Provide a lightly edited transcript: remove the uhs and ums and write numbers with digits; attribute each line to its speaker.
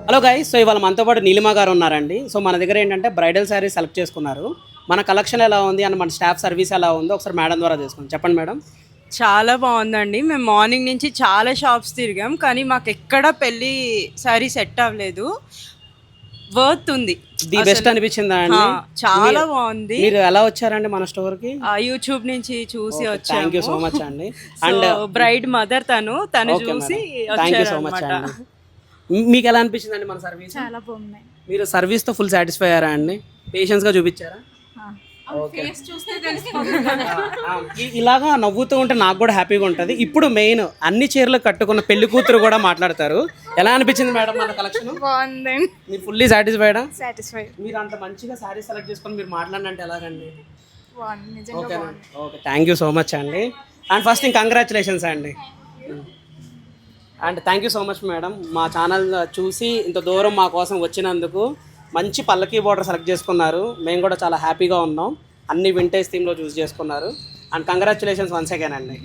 Speaker 1: Hello guys, so ఇవాళ మనతో పాటు నీలిమ గారు ఉన్నారండి. సో మన దగ్గర ఏంటంటే బ్రైడల్ శారీ సెలెక్ట్ చేసుకున్నారు. మన కలెక్షన్ ఎలా ఉంది అండ్ మన స్టాఫ్ సర్వీస్ ఎలా ఉందో ఒకసారి మేడం ద్వారా తీసుకుందాం. చెప్పండి మేడం.
Speaker 2: చాలా బాగుందండి. మేము మార్నింగ్ నుంచి చాలా షాప్స్ తిరిగాం, కానీ మాకు ఎక్కడ పెళ్ళి శారీ సెట్ అవ్వలేదు. వర్త్ ఉంది.
Speaker 1: ది బెస్ట్ అనిపించిందా అండి?
Speaker 2: చాలా బాగుంది.
Speaker 1: మీరు ఎలా వచ్చారండి మన స్టోర్ కి?
Speaker 2: యూట్యూబ్ నుంచి చూసి వచ్చాము.
Speaker 1: థ్యాంక్ యూ సో మచ్ అండి.
Speaker 2: అండ్ బ్రైడ్ మదర్ తను చూసి
Speaker 1: థ్యాంక్ యూ సో మచ్ అండి. మీకు ఎలా అనిపించింది అండి మన సర్వీస్?
Speaker 3: చాలా బాగున్నాయి.
Speaker 1: మీరు సర్వీస్ తో ఫుల్ సాటిస్ఫై అయ్యారా అండి? పేషెన్స్ గా చూపించారా? ఇలాగా నవ్వుతూ ఉంటే నాకు కూడా హ్యాపీగా ఉంటుంది. ఇప్పుడు మెయిన్ అన్ని చీరలు కట్టుకున్న పెళ్లి కూతురు కూడా మాట్లాడతారు. ఎలా అనిపించింది మేడం మన కలెక్షన్?
Speaker 3: బాగుందండి.
Speaker 1: మీరు ఫుల్లీ సాటిస్ఫైడా?
Speaker 3: సాటిస్ఫైడ్.
Speaker 1: మీరు అంత మంచిగా శారీ సెలెక్ట్ చేసుకొని మీరు మాట్లాడినంటే ఎలాగండి?
Speaker 3: బాగుంది, నిజంగా
Speaker 1: ఓకే
Speaker 3: బాగుంది.
Speaker 1: Okay, thank you so much అండి. అండ్ ఫస్ట్ కంగ్రాచులేషన్స్ అండి. And thank you so much madam, మా ఛానల్ చూసి ఇంత దూరం మా కోసం వచ్చినందుకు. మంచి పల్లకీ బోర్డర్ సెలెక్ట్ చేసుకున్నారు. మేము కూడా చాలా హ్యాపీగా ఉన్నాం. అన్ని వింటేజ్ థీమ్లో చూస్ చేసుకున్నారు. అండ్ కంగ్రాచులేషన్స్ వన్స్ అగైన్ అండి.